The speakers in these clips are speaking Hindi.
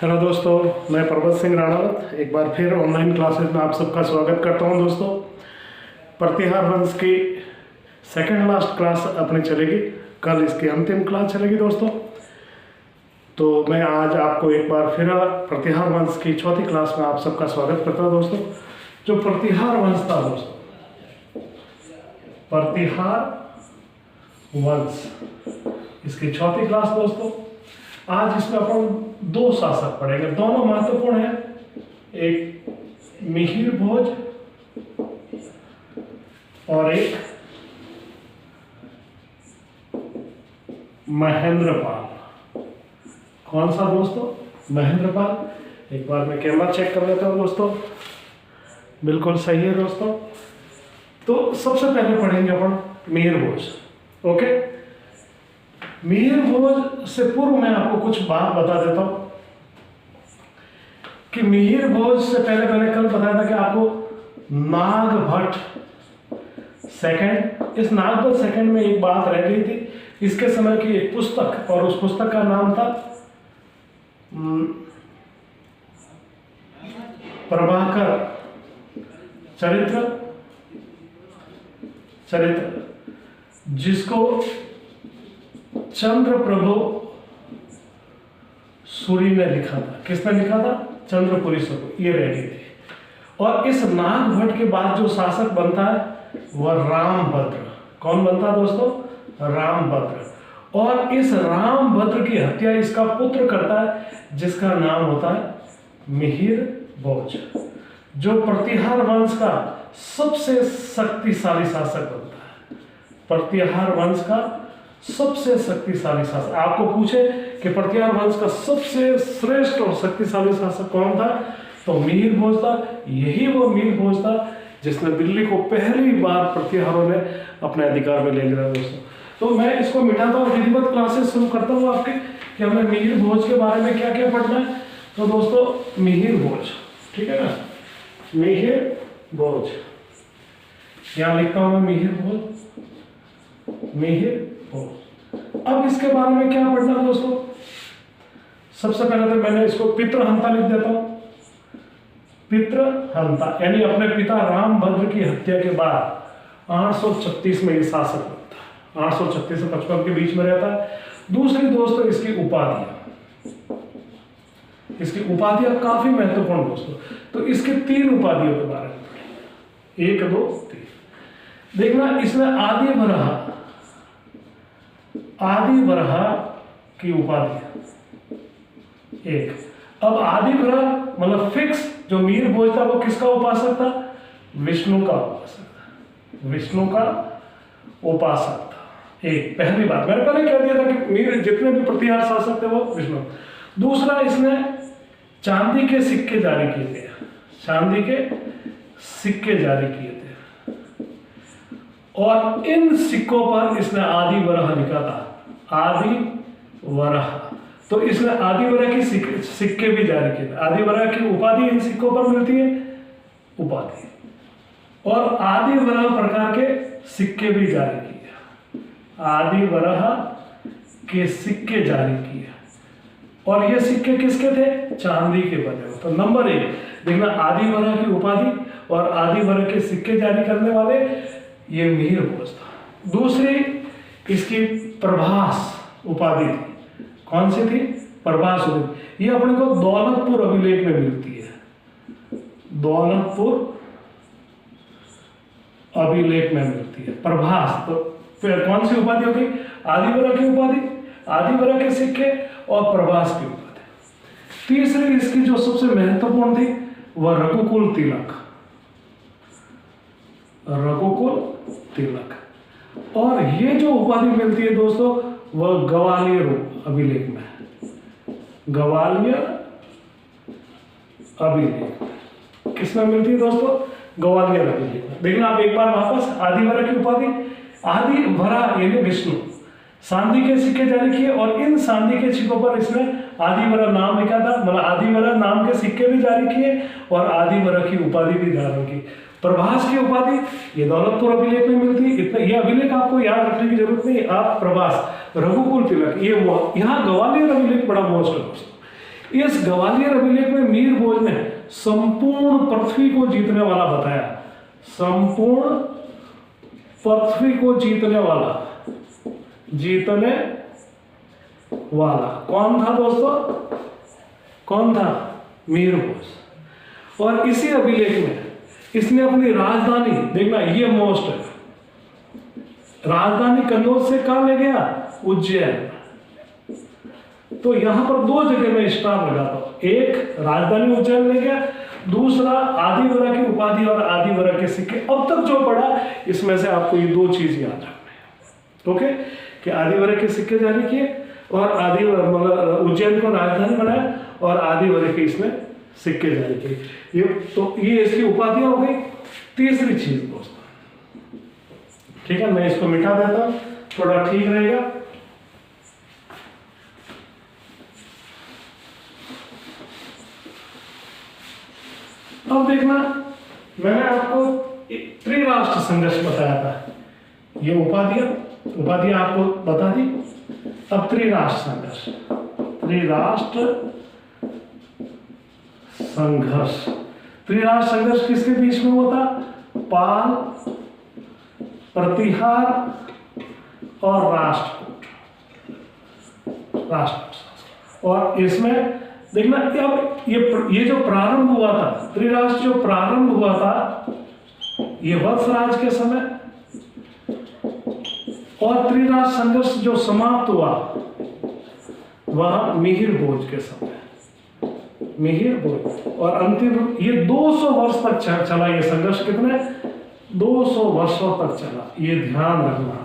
हेलो दोस्तों, मैं प्रभत सिंह राणावत एक बार फिर ऑनलाइन क्लासेस में आप सबका स्वागत करता हूं। दोस्तों, प्रतिहार वंश की सेकंड लास्ट क्लास अपनी चलेगी, कल इसकी अंतिम क्लास चलेगी दोस्तों। तो मैं आज आपको एक बार फिर प्रतिहार वंश की चौथी क्लास में आप सबका स्वागत करता हूं। दोस्तों, जो प्रतिहार वंश था दोस्तों, प्रतिहार वंश इसकी चौथी क्लास दोस्तों। आज इसमें अपन दो शासक पढ़ेंगे, दोनों महत्वपूर्ण हैं। एक मिहिर भोज और एक महेंद्रपाल। कौन सा दोस्तों? महेंद्रपाल। एक बार मैं कैमरा चेक कर लेता हूं दोस्तों, बिल्कुल सही है दोस्तों। तो सबसे पहले पढ़ेंगे अपन मिहिर भोज। ओके, मिहिर भोज से पूर्व मैं आपको कुछ बात बता देता हूं कि मिहिर भोज से पहले मैंने कल बताया था कि आपको नागभट्ट सेकंड, इस नागभट्ट सेकंड में एक बात रह गई थी। इसके समय की एक पुस्तक, और उस पुस्तक का नाम था प्रभाकर चरित्र, जिसको चंद्रप्रभु सूरी ने लिखा था। किसने लिखा था? चंद्रपुरी सूरी। ये रह गई थी। और इस नागभट्ट के बाद जो शासक बनता है वह रामभद्र। कौन बनता है दोस्तों? रामभद्र। और इस रामभद्र की हत्या इसका पुत्र करता है, जिसका नाम होता है मिहिर भोज, जो प्रतिहार वंश का सबसे शक्तिशाली शासक बनता है। प्रतिहार वंश का सबसे शक्तिशाली शासक। आपको पूछे कि प्रतिहार वंश का सबसे श्रेष्ठ और शक्तिशाली शासक कौन था, तो मिहिर भोज था। यही वो मिहिर भोज था जिसने दिल्ली को पहली बार प्रतिहारों ने अपने अधिकार में ले लिया दोस्तों। तो मैं इसको मिटाता हूँ, विधिवत क्लासेस शुरू करता हूँ आपके कि हमें मिहिर भोज के बारे में क्या क्या पढ़ना है। तो दोस्तों, मिहिर भोज, ठीक है ना, मिहिर भोज, यहाँ लिखता हूँ मैं मिहिर भोज। अब इसके बारे में क्या पढ़ना है दोस्तों? सबसे पहले तो मैंने इसको पितृहंता लिख देता हूं। पितृहंता यानी अपने पिता रामभद्र की हत्या के बाद 836 में ये शासक बनता है। 836 से 55 के बीच में रहता है। दूसरी दोस्तों, इसकी उपाधियां काफी महत्वपूर्ण दोस्तों। तो इसके 3 उपाधियों के बारे में पढ़ेंगे, 1 2 3। देखना, इसमें आदि वराह की उपाधि एक। अब आदि वराह मतलब फिक्स, जो मिहिर भोज था वो किसका उपासक था? विष्णु का उपासक था। एक पहली बात मैंने पहले कह दिया था कि मिहिर जितने भी प्रतिहार शासक थे वो विष्णु। दूसरा, इसने चांदी के सिक्के जारी किए थे। और इन सिक्कों पर इसने आदि वराह लिखा था। आदि वराह, तो इसने आदि वराह की सिक्के भी जारी किए थे। आदि वराह की उपाधि इन सिक्कों पर मिलती है, उपाधि। और आदि वराह प्रकार के सिक्के भी जारी किए। आदि वराह के सिक्के जारी किए। और ये सिक्के किसके थे? चांदी के बने हुए। तो नंबर 1 देखना, आदि वराह की उपाधि और आदि वराह के सिक्के जारी करने वाले ये मिहिर भोज था। दूसरी, इसकी प्रभास उपाधि थी। कौन सी थी? प्रभास उपाधि। ये अपने को दौलतपुर अभिलेख में मिलती है। दौलतपुर अभिलेख में मिलती है प्रभास। तो फिर कौन सी उपाधि होगी? आदिवरा की उपाधि, आदिवरा के सिक्के और प्रभास की उपाधि। तीसरी, इसकी जो सबसे महत्वपूर्ण थी वह रघुकुल तिलक। और ये जो उपाधि मिलती है दोस्तों, वह ग्वालियर अभिलेख में है। ग्वालियर अभिलेख किसमें मिलती है दोस्तों? ग्वालियर अभिलेख में। देखना आप एक बार वापस, आदिवरा की उपाधि, आदिवरा यानी विष्णु, चांदी के सिक्के जारी किए। और इन चांदी के सिक्कों पर इसने आदिवरा नाम लिखा था, मतलब आदिवरा नाम के सिक्के भी जारी किए और आदिवरा की उपाधि भी धारण की। प्रभास की उपाधि ये दौलतपुर अभिलेख में मिलती है। इतना ये अभिलेख आपको याद रखने की जरूरत नहीं। आप प्रभास, रघुकुल तिलक, ये यहाँ ग्वालियर अभिलेख बड़ा मोस्ट है दोस्तों। इस ग्वालियर अभिलेख में मीर भोज ने संपूर्ण पृथ्वी को जीतने वाला बताया। संपूर्ण पृथ्वी को जीतने वाला कौन था दोस्तों? कौन था? मीर भोज। और इसी अभिलेख में इसने अपनी राजधानी, देखना ये मोस्ट है, राजधानी कन्नौज से कहां ले गया? उज्जैन। तो यहां पर दो जगह में स्टार लगाता हूं, एक राजधानी उज्जैन ले गया, दूसरा आदिवरा की उपाधि और आदिवरा के सिक्के। अब तक जो पढ़ा इसमें से आपको ये दो चीज याद रखनी है, ओके, कि आदिवरा के सिक्के जारी किए और आदिवरा मतलब उज्जैन को राजधानी बनाया और आदिवरा के इसने सिक्के जारी किए। ये इसकी उपाधियां हो गई। तीसरी चीज दोस्तों, ठीक है, मैं इसको मिटा देता हूं, थोड़ा ठीक रहेगा। अब देखना, मैंने आपको त्रिराष्ट्र संघर्ष बताया था, ये उपाधियां आपको बता दी। अब त्रिराष्ट्र संघर्ष किसके बीच में हुआ था? पाल, प्रतिहार और राष्ट्रकूट। और इसमें देखना, अब ये जो प्रारंभ हुआ था, त्रिराष्ट्र जो प्रारंभ हुआ था, ये वत्सराज के समय, और त्रिराष्ट्र संघर्ष जो समाप्त हुआ वह मिहिर भोज के समय, मिहिर भोज। और अंतिम ये 200 वर्ष तक चला ये संघर्ष। कितने? 200 वर्षों तक चला, ये ध्यान रखना,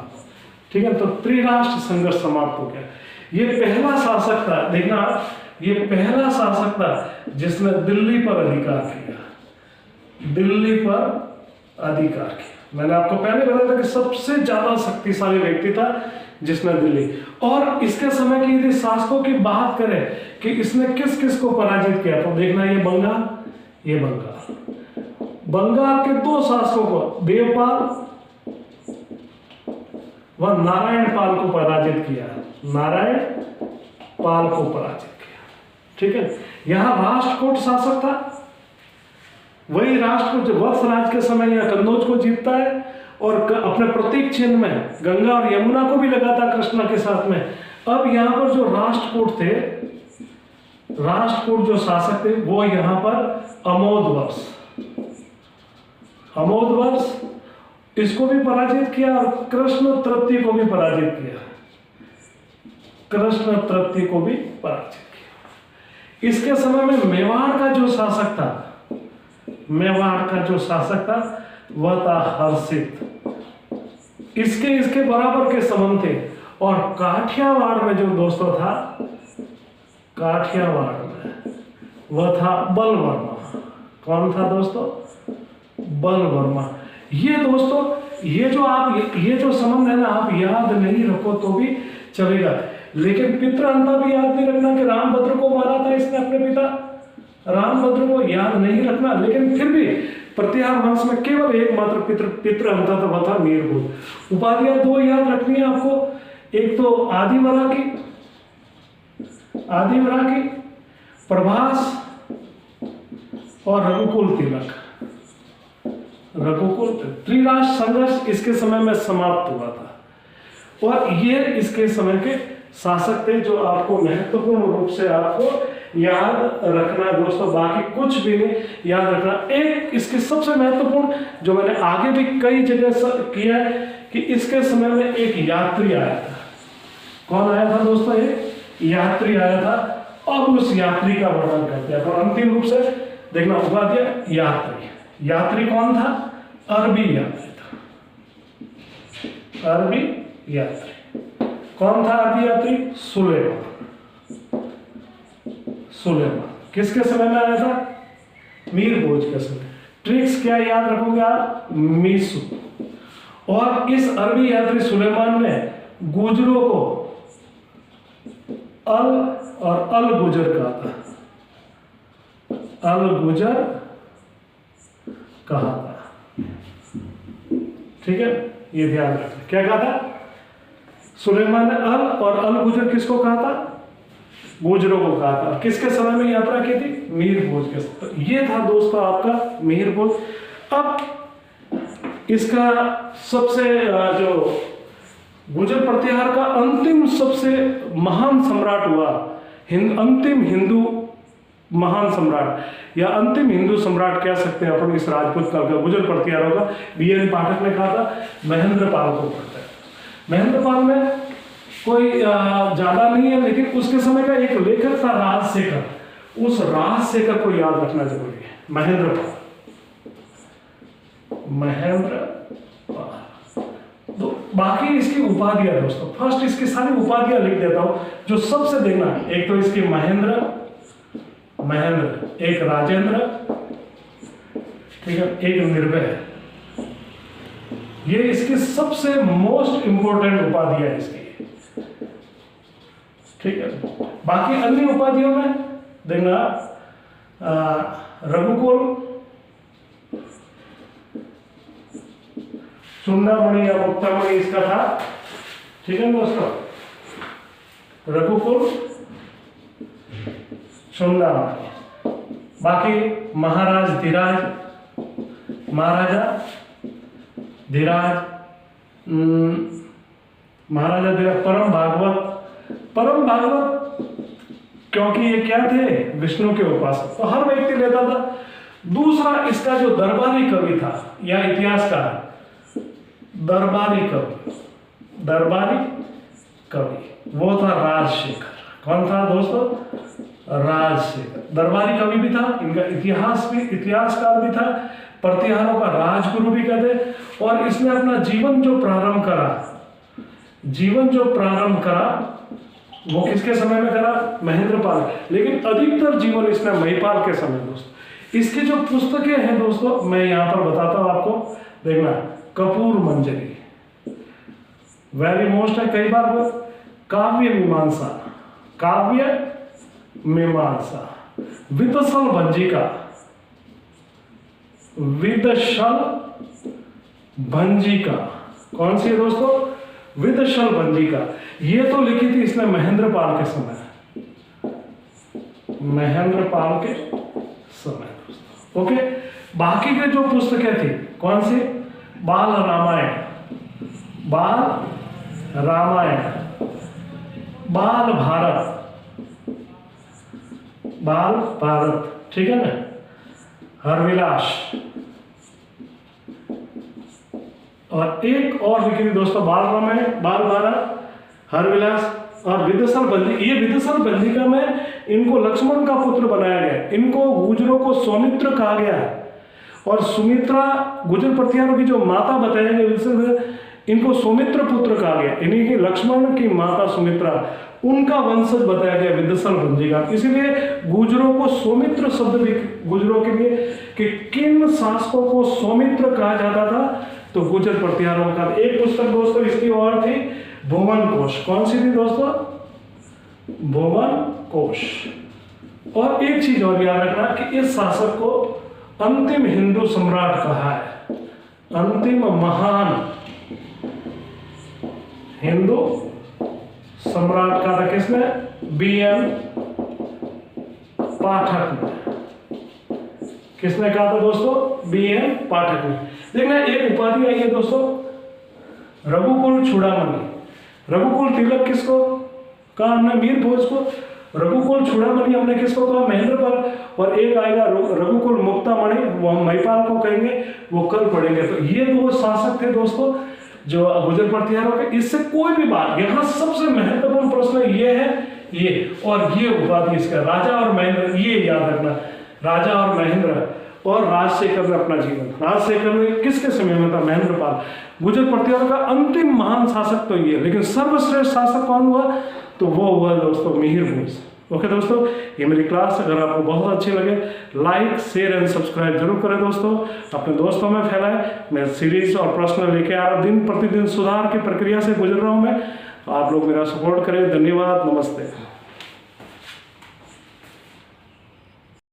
ठीक है। तो त्रिराष्ट्र संघर्ष समाप्त हो गया। ये पहला शासक था, देखना, ये पहला शासक था जिसने दिल्ली पर अधिकार किया, दिल्ली पर अधिकार किया। मैंने आपको पहले बताया था कि सबसे ज्यादा शक्तिशाली व्यक्ति था जिसने दिल्ली। और इसके समय की यदि शासकों की बात करें कि इसने किस किस को पराजित किया, तो देखना, ये बंगाल के दो शासकों को, देवपाल व नारायण पाल को पराजित किया, नारायण पाल को पराजित किया, ठीक है। यहां राष्ट्रकूट शासक था, वही राष्ट्रकूट जो वत्सराज के समय यहां कन्नौज को जीतता है और अपने प्रतीक चिन्ह में गंगा और यमुना को भी लगाता कृष्णा के साथ में। अब यहां पर जो राष्ट्रकूट थे, राष्ट्रकूट जो शासक थे, वो यहां पर अमोधवर्ष इसको भी पराजित किया और कृष्ण तृतीय को भी पराजित किया, इसके समय में मेवाड़ का जो शासक था, वह था हर्षित। इसके बराबर के संबंध थे। और काठियावाड़ में जो दोस्तों था, काठियावाड़ में वह था बलवर्मा। कौन था दोस्तों? बलवर्मा। ये दोस्तों, ये जो संबंध है ना, आप याद नहीं रखो तो भी चलेगा, लेकिन पितृहंता भी याद नहीं रखना कि रामभद्र को मारा था इसने अपने पिता, रामभद्र को याद नहीं रखना। लेकिन फिर भी प्रतिहार वंश में केवल एकमात्र पितृहंता तो वह था मीर भोज। उपाधियां दो याद रखनी है आपको, एक तो आदिवरा की प्रभास और रघुकुल तिलक। त्रिराष्ट्र संघर्ष इसके समय में समाप्त हुआ था और ये इसके समय के शासक थे जो आपको महत्वपूर्ण रूप से आपको याद रखना है दोस्तों, बाकी कुछ भी नहीं याद रखना। एक इसकी सबसे महत्वपूर्ण जो मैंने आगे भी कई जगह किया है कि इसके समय में एक यात्री आया था। कौन आया था दोस्तों? एक यात्री आया था। अब उस यात्री का वर्णन करते हैं। तो अंतिम रूप से देखना, उपाधि यात्री कौन था? अरबी यात्री था, अरबी यात्री। कौन था अरबी यात्री? सुलेमान। किसके समय में आया था? मीर भोज के समय। ट्रिक्स क्या याद रखोगे आप? मीसू। और इस अरबी यात्री सुलेमान ने गुजरों को अल गुजर कहा था, अल गुजर कहा था, ठीक है, ये ध्यान रखना। क्या कहा था? सुलेमान ने अल, और अल गुजर किसको कहा था? गुर्जरों को कहा था। किसके समय में यात्रा की थी? मिहिर भोज के। तो ये था दोस्तों आपका मिहिर भोज। अब इसका सबसे जो गुर्जर प्रतिहार का अंतिम सबसे महान सम्राट हुआ, अंतिम हिंदू महान सम्राट या अंतिम हिंदू सम्राट कह सकते हैं अपन इस राजपूत काल का गुर्जर प्रतिहारों का, बीएन पाठक ने कहा था महेंद्रपाल को पढ़ते हैं। महेंद्रपाल में कोई ज्यादा नहीं है, लेकिन उसके समय का एक लेखक था राजशेखर। उस राजशेखर को याद रखना जरूरी है। महेंद्रपाल तो बाकी इसकी उपाधियां दोस्तों, फर्स्ट इसकी सारी उपाधियां लिख देता हूं जो सबसे देखना। एक तो इसकी महेंद्र, एक राजेंद्र, ठीक है, एक निर्भय। ये इसकी सबसे मोस्ट इंपोर्टेंट उपाधियां है इसकी, ठीक है। बाकी अन्य उपाधियों में देखना रघुकुल, चूड़ामणि या मुक्तामणि इसका था, ठीक है दोस्तों। रघुकुल, चूड़ामणि। बाकी महाराज धीराज, महाराजा धीराज, महाराजा धीराज, परम भागवत क्योंकि ये क्या थे? विष्णु के उपासक, तो हर व्यक्ति लेता था। दूसरा इसका जो दरबारी कवि था या इतिहासकार, दरबारी कवि वो था राजशेखर। कौन था दोस्तों? राजशेखर दरबारी कवि भी था, इनका इतिहासकार भी था, प्रतिहारों का राजगुरु भी कहते। और इसने अपना जीवन जो प्रारंभ करा वो किसके समय में करा? महेंद्रपाल। लेकिन अधिकतर जीवन इसने महिपाल के समय दोस्तों। इसकी जो पुस्तकें हैं दोस्तों मैं यहाँ पर बताता हूँ आपको, देखना। कपूर मंजरी वेरी मोस्ट है, कई बार वो काव्य मीमांसा, विदशल भंजिका। कौन सी है दोस्तों? विदशल भंजिका। ये तो लिखी थी इसने महेंद्रपाल के समय दोस्तों। ओके, बाकी के जो पुस्तकें थी कौन सी? बाल रामायण, बाल भारत, ठीक है ना, हरविलास। और एक और लिखी थी दोस्तों, बाल रामायण, बाल भारत, हरविलास और विदशल बंदी। ये विदशल बंदिका में इनको लक्ष्मण का पुत्र बनाया गया। इनको गुर्जरों को सौमित्र कहा गया है। और सुमित्रा गुर्जर प्रतिहारों की जो माता बताया गया, इनको सौमित्र पुत्र कहा गया। इन्हीं की लक्ष्मण की माता सुमित्रा, उनका वंशज बताया गया विदशल भंजिका। इसीलिए गुर्जरों को सौमित्र शब्द भी गुर्जरों के लिए कि किन शासकों को सौमित्र कहा जाता था, तो गुर्जर प्रतिहारों का। एक पुस्तक दोस्तों इसकी और थी, भुवन कोश। कौन सी थी दोस्तों? भुवन कोश। और एक चीज और याद रखना कि इस शासक को अंतिम हिंदू सम्राट कहा है। अंतिम महान हिंदू सम्राट कहा था किसने? बीएन पाठक ने। किसने कहा था दोस्तों? बीएन पाठक ने। देखना एक उपाधि आई है दोस्तों, रघुकुल चूड़ामणि। रघुकुल तिलक किसको कहा हमने? मीर भोज को। रघुकुल चूड़ामणि हमने किसको कहा? महेंद्रपाल। और एक आएगा रघुकुल मुक्तामणि, वो हम महिपाल को कहेंगे, वो कल पढ़ेंगे। तो ये दो शासक थे दोस्तों जो गुर्जर प्रतिहारों के। इससे कोई भी बात, यहाँ सबसे महत्वपूर्ण प्रश्न ये है, ये और ये उपाधि इसका, राजा और महेंद्र, ये याद रखना। राजा और महेंद्र और राजशेखर ने अपना जीवन, राजशेखर ने किसके समय में था? महेंद्रपाल। गुर्जर प्रतिहारों का अंतिम महान शासक तो ये, लेकिन सर्वश्रेष्ठ शासक कौन हुआ? तो वो हुआ दोस्तों मिहिर भोज। ओके दोस्तों, ये मेरी क्लास अगर आपको बहुत अच्छी लगे, लाइक शेयर एंड सब्सक्राइब जरूर करें दोस्तों, अपने दोस्तों में फैलाएं। मैं सीरीज और प्रश्न लेके आ रहा, दिन प्रतिदिन सुधार की प्रक्रिया से गुजर रहा हूँ मैं। आप लोग मेरा सपोर्ट करें। धन्यवाद, नमस्ते।